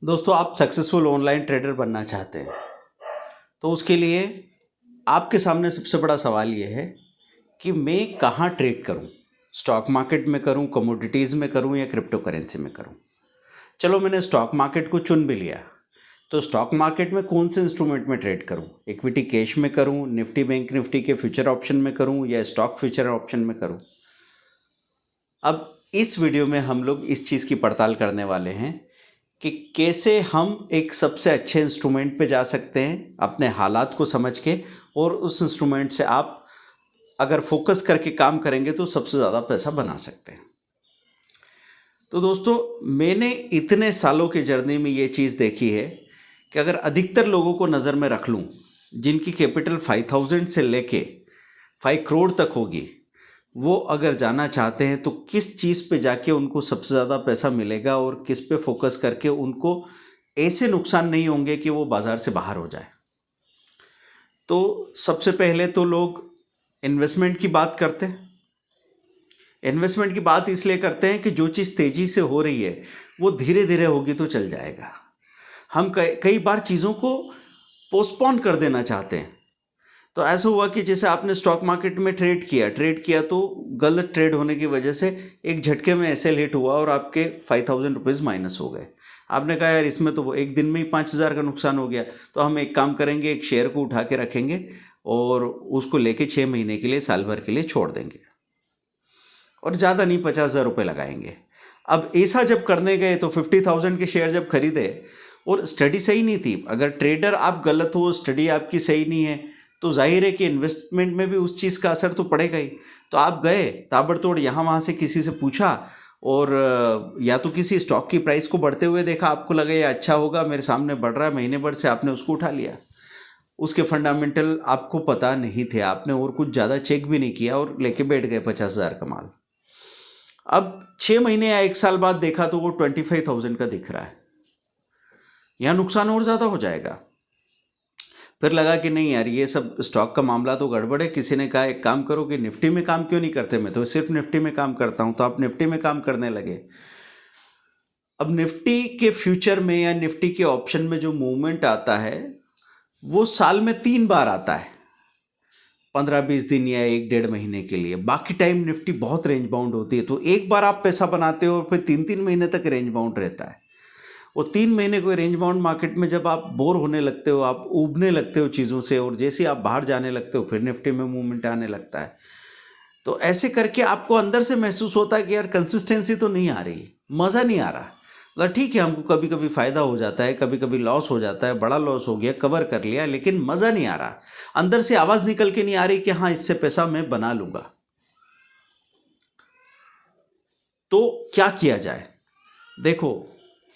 दोस्तों, आप successful online trader बनना चाहते हैं तो उसके लिए आपके सामने सबसे बड़ा सवाल ये है कि मैं कहाँ ट्रेड करूँ। स्टॉक मार्केट में करूँ, कमोडिटीज़ में करूँ या क्रिप्टो करेंसी में करूँ। चलो, मैंने स्टॉक मार्केट को चुन भी लिया, तो स्टॉक मार्केट में कौन से इंस्ट्रूमेंट में ट्रेड करूँ? इक्विटी कैश में करूँ, निफ्टी बैंक निफ्टी के फ्यूचर ऑप्शन में करूँ या स्टॉक फ्यूचर ऑप्शन में करूँ? अब इस वीडियो में हम लोग इस चीज़ की पड़ताल करने वाले हैं कि कैसे हम एक सबसे अच्छे इंस्ट्रूमेंट पे जा सकते हैं अपने हालात को समझ के, और उस इंस्ट्रूमेंट से आप अगर फोकस करके काम करेंगे तो सबसे ज़्यादा पैसा बना सकते हैं। तो दोस्तों, मैंने इतने सालों की जर्नी में ये चीज़ देखी है कि अगर अधिकतर लोगों को नज़र में रख लूँ जिनकी कैपिटल 5000 से लेके 5 करोड़ तक होगी, वो अगर जाना चाहते हैं तो किस चीज़ पे जाके उनको सबसे ज़्यादा पैसा मिलेगा और किस पे फोकस करके उनको ऐसे नुकसान नहीं होंगे कि वो बाज़ार से बाहर हो जाए। तो सबसे पहले तो लोग इन्वेस्टमेंट की बात करते हैं। इन्वेस्टमेंट की बात इसलिए करते हैं कि जो चीज़ तेज़ी से हो रही है वो धीरे धीरे होगी तो चल जाएगा। हम कई बार चीज़ों को पोस्टपोन कर देना चाहते हैं। तो ऐसा हुआ कि जैसे आपने स्टॉक मार्केट में ट्रेड किया तो गलत ट्रेड होने की वजह से एक झटके में ऐसे लेट हुआ और आपके 5000 रुपीज़ माइनस हो गए। आपने कहा यार, इसमें तो एक दिन में ही 5000 का नुकसान हो गया, तो हम एक काम करेंगे, एक शेयर को उठा के रखेंगे और उसको लेके 6 महीने के लिए, साल भर के लिए छोड़ देंगे और ज़्यादा नहीं, 50,000 रुपये लगाएंगे। अब ऐसा जब करने गए तो 50,000 के शेयर जब खरीदे और स्टडी सही नहीं थी, अगर ट्रेडर आप गलत हो, स्टडी आपकी सही नहीं है, तो जाहिर है कि इन्वेस्टमेंट में भी उस चीज़ का असर तो पड़ेगा ही। तो आप गए ताबड़तोड़ यहाँ वहाँ से किसी से पूछा और या तो किसी स्टॉक की प्राइस को बढ़ते हुए देखा, आपको लगा ये अच्छा होगा, मेरे सामने बढ़ रहा है, महीने भर से आपने उसको उठा लिया। उसके फंडामेंटल आपको पता नहीं थे, आपने और कुछ ज़्यादा चेक भी नहीं किया और लेके बैठ गए 50,000 का माल। अब 6 महीने या 1 साल बाद देखा तो वो 25,000 का दिख रहा है। यहाँ नुकसान और ज़्यादा हो जाएगा। फिर लगा कि नहीं यार, ये सब स्टॉक का मामला तो गड़बड़ है। किसी ने कहा एक काम करो कि निफ्टी में काम क्यों नहीं करते, मैं तो सिर्फ निफ्टी में काम करता हूँ। तो आप निफ्टी में काम करने लगे। अब निफ्टी के फ्यूचर में या निफ्टी के ऑप्शन में जो मूवमेंट आता है वो साल में 3 बार आता है, 15-20 दिन या 1-1.5 महीने के लिए। बाकी टाइम निफ्टी बहुत रेंज बाउंड होती है। तो एक बार आप पैसा बनाते हो और फिर 3-3 महीने तक रेंज बाउंड रहता है। और 3 महीने को रेंज बाउंड मार्केट में जब आप बोर होने लगते हो, आप ऊबने लगते हो चीज़ों से, और जैसे ही आप बाहर जाने लगते हो फिर निफ्टी में मूवमेंट आने लगता है। तो ऐसे करके आपको अंदर से महसूस होता है कि यार कंसिस्टेंसी तो नहीं आ रही, मज़ा नहीं आ रहा। मतलब ठीक है, हमको कभी कभी फ़ायदा हो जाता है, कभी कभी लॉस हो जाता है, बड़ा लॉस हो गया, कवर कर लिया, लेकिन मज़ा नहीं आ रहा। अंदर से आवाज़ निकल के नहीं आ रही कि हाँ, इससे पैसा मैं बना लूँगा। तो क्या किया जाए? देखो,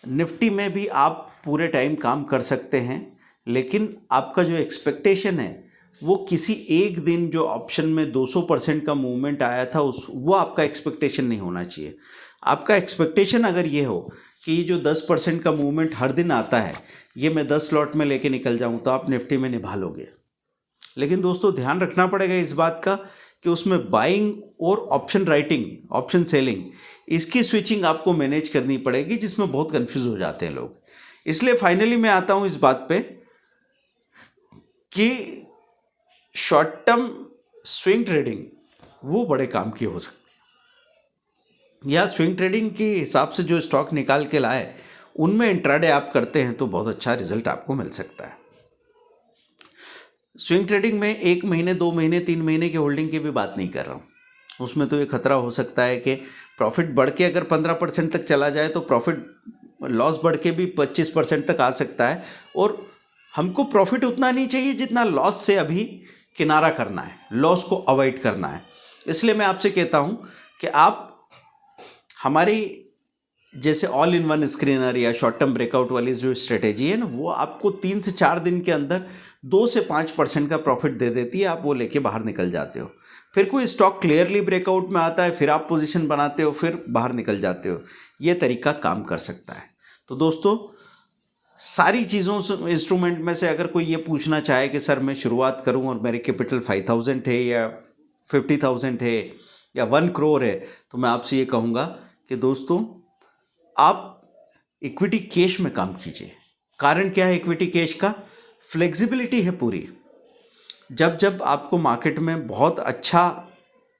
निफ्टी में भी आप पूरे टाइम काम कर सकते हैं, लेकिन आपका जो एक्सपेक्टेशन है वो किसी एक दिन जो ऑप्शन में 200% का मूवमेंट आया था वो आपका एक्सपेक्टेशन नहीं होना चाहिए। आपका एक्सपेक्टेशन अगर ये हो कि ये जो 10% का मूवमेंट हर दिन आता है ये मैं 10 स्लॉट में लेके निकल जाऊं, तो आप निफ्टी में निभा लोगे। लेकिन दोस्तों, ध्यान रखना पड़ेगा इस बात का कि उसमें बाइंग और ऑप्शन राइटिंग, ऑप्शन सेलिंग, इसकी स्विचिंग आपको मैनेज करनी पड़ेगी, जिसमें बहुत कंफ्यूज हो जाते हैं लोग। इसलिए फाइनली मैं आता हूं इस बात पे कि शॉर्ट टर्म स्विंग ट्रेडिंग वो बड़े काम की हो सकती है, या स्विंग ट्रेडिंग के हिसाब से जो स्टॉक निकाल के लाए उनमें इंट्राडे आप करते हैं तो बहुत अच्छा रिजल्ट आपको मिल सकता है। स्विंग ट्रेडिंग में 1 महीने, 2 महीने, 3 महीने की होल्डिंग की भी बात नहीं कर रहा हूँ। उसमें तो ये खतरा हो सकता है कि प्रॉफिट बढ़ के अगर 15% तक चला जाए तो प्रॉफिट लॉस बढ़ के भी 25% तक आ सकता है, और हमको प्रॉफिट उतना नहीं चाहिए जितना लॉस से अभी किनारा करना है, लॉस को अवॉइड करना है। इसलिए मैं आपसे कहता हूँ कि आप हमारी जैसे ऑल इन वन स्क्रीनर या शॉर्ट टर्म ब्रेकआउट वाली जो स्ट्रेटेजी है ना, वो आपको 3 से 4 दिन के अंदर 2 से 5% का प्रॉफिट दे देती है। आप वो लेके बाहर निकल जाते हो। फिर कोई स्टॉक क्लियरली ब्रेकआउट में आता है, फिर आप पोजीशन बनाते हो, फिर बाहर निकल जाते हो। ये तरीका काम कर सकता है। तो दोस्तों, सारी चीज़ों से, इंस्ट्रूमेंट में से अगर कोई ये पूछना चाहे कि सर मैं शुरुआत करूं और मेरी कैपिटल 5000 है या 50,000 है या 1 करोड़ है, तो मैं आपसे ये कहूँगा कि दोस्तों, आप इक्विटी कैश में काम कीजिए। कारण क्या है इक्विटी कैश का? फ्लेक्सिबिलिटी है पूरी। जब जब आपको मार्केट में बहुत अच्छा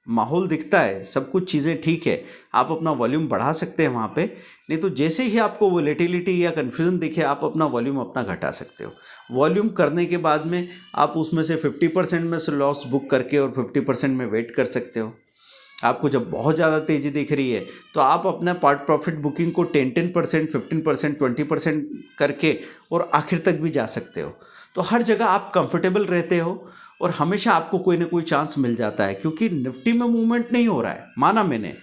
माहौल दिखता है, सब कुछ चीज़ें ठीक है, आप अपना वॉल्यूम बढ़ा सकते हैं वहाँ पे। नहीं तो जैसे ही आपको वोलेटिलिटी या कन्फ्यूजन दिखे, आप अपना वॉल्यूम अपना घटा सकते हो। वॉल्यूम करने के बाद में आप उसमें से 50% में से लॉस बुक करके और 50% में वेट कर सकते हो। आपको जब बहुत ज़्यादा तेज़ी दिख रही है तो आप अपना पार्ट प्रॉफिट बुकिंग को 10% 15% 20% करके और आखिर तक भी जा सकते हो। तो हर जगह आप कंफर्टेबल रहते हो और हमेशा आपको कोई ना कोई चांस मिल जाता है, क्योंकि निफ्टी में मूवमेंट नहीं हो रहा है। माना मैंने,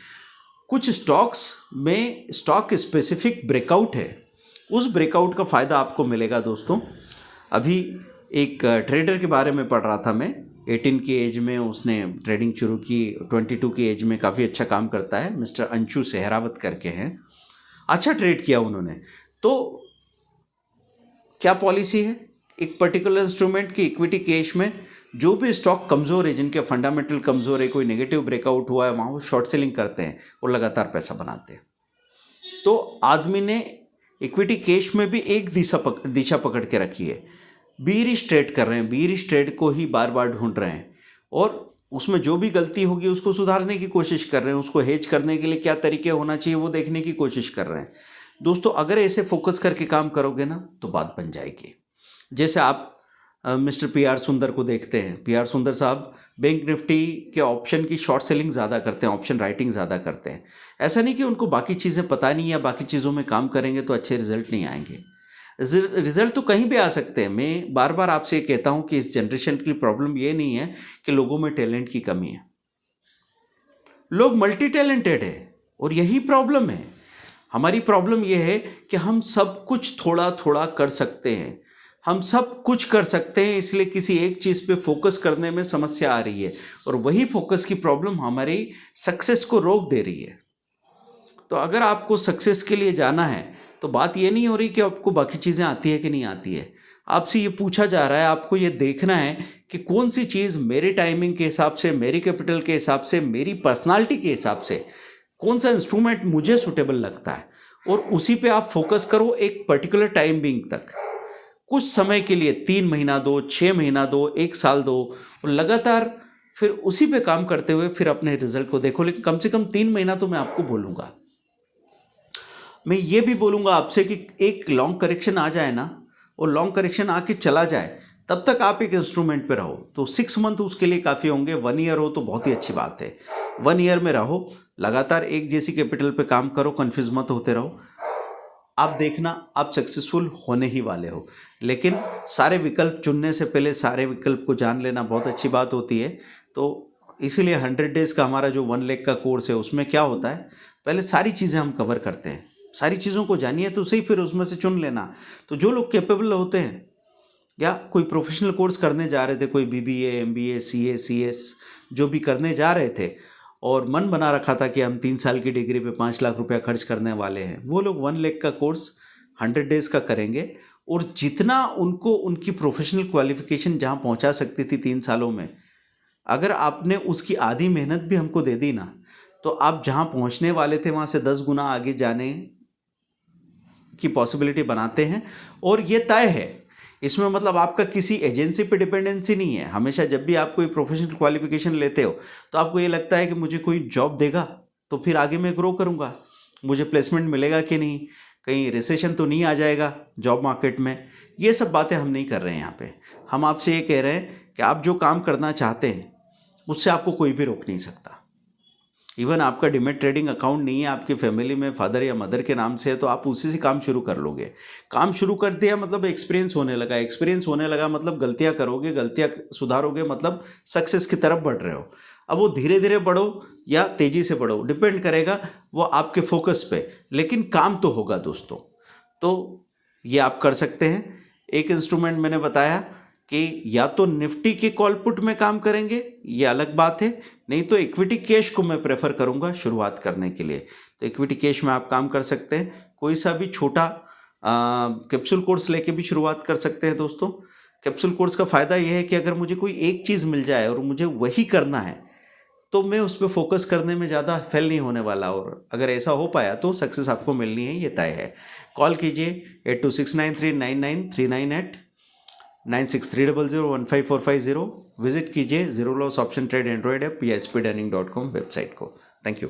कुछ स्टॉक्स में स्टॉक स्पेसिफिक ब्रेकआउट है, उस ब्रेकआउट का फ़ायदा आपको मिलेगा दोस्तों। अभी एक ट्रेडर के बारे में पढ़ रहा था मैं, 18 की एज में उसने ट्रेडिंग शुरू की, 22 की एज में काफ़ी अच्छा काम करता है, मिस्टर अंशु सेहरावत करके हैं। अच्छा ट्रेड किया उन्होंने। तो क्या पॉलिसी है, एक पर्टिकुलर इंस्ट्रूमेंट की इक्विटी कैश में जो भी स्टॉक कमज़ोर है, जिनके फंडामेंटल कमज़ोर है, कोई नेगेटिव ब्रेकआउट हुआ है, वहाँ वो शॉर्ट सेलिंग करते हैं और लगातार पैसा बनाते हैं। तो आदमी ने इक्विटी कैश में भी एक दिशा पकड़ के रखी है। बीरिश ट्रेड कर रहे हैं, बीरिश ट्रेड को ही बार बार ढूंढ रहे हैं और उसमें जो भी गलती होगी उसको सुधारने की कोशिश कर रहे हैं। उसको हेज करने के लिए क्या तरीके होना चाहिए वो देखने की कोशिश कर रहे हैं। दोस्तों, अगर ऐसे फोकस करके काम करोगे ना तो बात बन जाएगी। जैसे आप मिस्टर PR सुंदर को देखते हैं। PR सुंदर साहब बैंक निफ्टी के ऑप्शन की शॉर्ट सेलिंग ज़्यादा करते हैं, ऑप्शन राइटिंग ज़्यादा करते हैं। ऐसा नहीं कि उनको बाकी चीज़ें पता नहीं, या बाकी चीज़ों में काम करेंगे तो अच्छे रिजल्ट नहीं आएंगे। रिजल्ट तो कहीं भी आ सकते हैं। मैं बार बार आपसे कहता हूं कि इस जनरेशन की प्रॉब्लम ये नहीं है कि लोगों में टैलेंट की कमी है, लोग मल्टी टैलेंटेड है और यही प्रॉब्लम है। हमारी प्रॉब्लम यह है कि हम सब कुछ थोड़ा थोड़ा कर सकते हैं, हम सब कुछ कर सकते हैं, इसलिए किसी एक चीज़ पे फोकस करने में समस्या आ रही है और वही फोकस की प्रॉब्लम हमारी सक्सेस को रोक दे रही है। तो अगर आपको सक्सेस के लिए जाना है तो बात ये नहीं हो रही कि आपको बाकी चीज़ें आती है कि नहीं आती है। आपसे ये पूछा जा रहा है, आपको ये देखना है कि कौन सी चीज़ मेरे टाइमिंग के हिसाब से, मेरी कैपिटल के हिसाब से, मेरी पर्सनालिटी के हिसाब से कौन सा इंस्ट्रूमेंट मुझे सूटेबल लगता है, और उसी पे आप फोकस करो एक पर्टिकुलर टाइम बिंग तक। कुछ समय के लिए 3 महीना दो, 6 महीना दो, 1 साल दो, और लगातार फिर उसी पे काम करते हुए फिर अपने रिजल्ट को देखो। लेकिन कम से कम 3 महीना तो मैं आपको बोलूँगा। मैं ये भी बोलूँगा आपसे कि एक लॉन्ग करेक्शन आ जाए ना, और लॉन्ग करेक्शन आके चला जाए, तब तक आप एक इंस्ट्रूमेंट पे रहो। तो 6 मंथ उसके लिए काफ़ी होंगे। 1 ईयर हो तो बहुत ही अच्छी बात है। 1 ईयर में रहो, लगातार एक जैसी कैपिटल पे काम करो, कन्फ्यूज मत होते रहो। आप देखना आप सक्सेसफुल होने ही वाले हो। लेकिन सारे विकल्प चुनने से पहले सारे विकल्प को जान लेना बहुत अच्छी बात होती है। तो इसीलिए 100 डेज़ का हमारा जो 1 लाख का कोर्स है, उसमें क्या होता है, पहले सारी चीज़ें हम कवर करते हैं। सारी चीज़ों को जानिए तो सही, फिर उसमें से चुन लेना। तो जो लोग कैपेबल होते हैं या कोई प्रोफेशनल कोर्स करने जा रहे थे, कोई BBA MBA CA CS जो भी करने जा रहे थे, और मन बना रखा था कि हम 3 साल की डिग्री पे 5 लाख रुपया खर्च करने वाले हैं, वो लोग 1 लाख का कोर्स 100 डेज़ का करेंगे। और जितना उनको उनकी प्रोफेशनल क्वालिफिकेशन जहाँ पहुँचा सकती थी 3 सालों में, अगर आपने उसकी आधी मेहनत भी हमको दे दी ना, तो आप जहाँ पहुँचने वाले थे वहाँ से 10 गुना आगे जाने की पॉसिबिलिटी बनाते हैं। और ये तय है, इसमें मतलब आपका किसी एजेंसी पे डिपेंडेंसी नहीं है। हमेशा जब भी आप कोई प्रोफेशनल क्वालिफिकेशन लेते हो तो आपको ये लगता है कि मुझे कोई जॉब देगा तो फिर आगे मैं ग्रो करूँगा, मुझे प्लेसमेंट मिलेगा कि नहीं, कहीं रिसेशन तो नहीं आ जाएगा जॉब मार्केट में। ये सब बातें हम नहीं कर रहे हैं यहाँ पे। हम आपसे ये कह रहे हैं कि आप जो काम करना चाहते हैं उससे आपको कोई भी रोक नहीं सकता। इवन आपका डिमेट ट्रेडिंग अकाउंट नहीं है, आपकी फैमिली में फादर या मदर के नाम से है, तो आप उसी से काम शुरू कर लोगे। काम शुरू कर दिया मतलब एक्सपीरियंस होने लगा, एक्सपीरियंस होने लगा मतलब गलतियां करोगे, गलतियां सुधारोगे मतलब सक्सेस की तरफ बढ़ रहे हो। अब वो धीरे धीरे बढ़ो या तेज़ी से बढ़ो, डिपेंड करेगा वो आपके फोकस पे, लेकिन काम तो होगा दोस्तों। तो ये आप कर सकते हैं। एक इंस्ट्रूमेंट मैंने बताया कि या तो निफ्टी के कॉल पुट में काम करेंगे, ये अलग बात है, नहीं तो इक्विटी कैश को मैं प्रेफर करूंगा शुरुआत करने के लिए। तो इक्विटी कैश में आप काम कर सकते हैं। कोई सा भी छोटा कैप्सूल कोर्स लेके भी शुरुआत कर सकते हैं दोस्तों। कैप्सूल कोर्स का फ़ायदा यह है कि अगर मुझे कोई एक चीज़ मिल जाए और मुझे वही करना है तो मैं उस पर फोकस करने में ज़्यादा फेल नहीं होने वाला, और अगर ऐसा हो पाया तो सक्सेस आपको मिलनी है, ये तय है। कॉल कीजिए 8269399398 9630015450। विजिट कीजिए zero loss option trade Android app या speedearning.com वेबसाइट को। Thank you.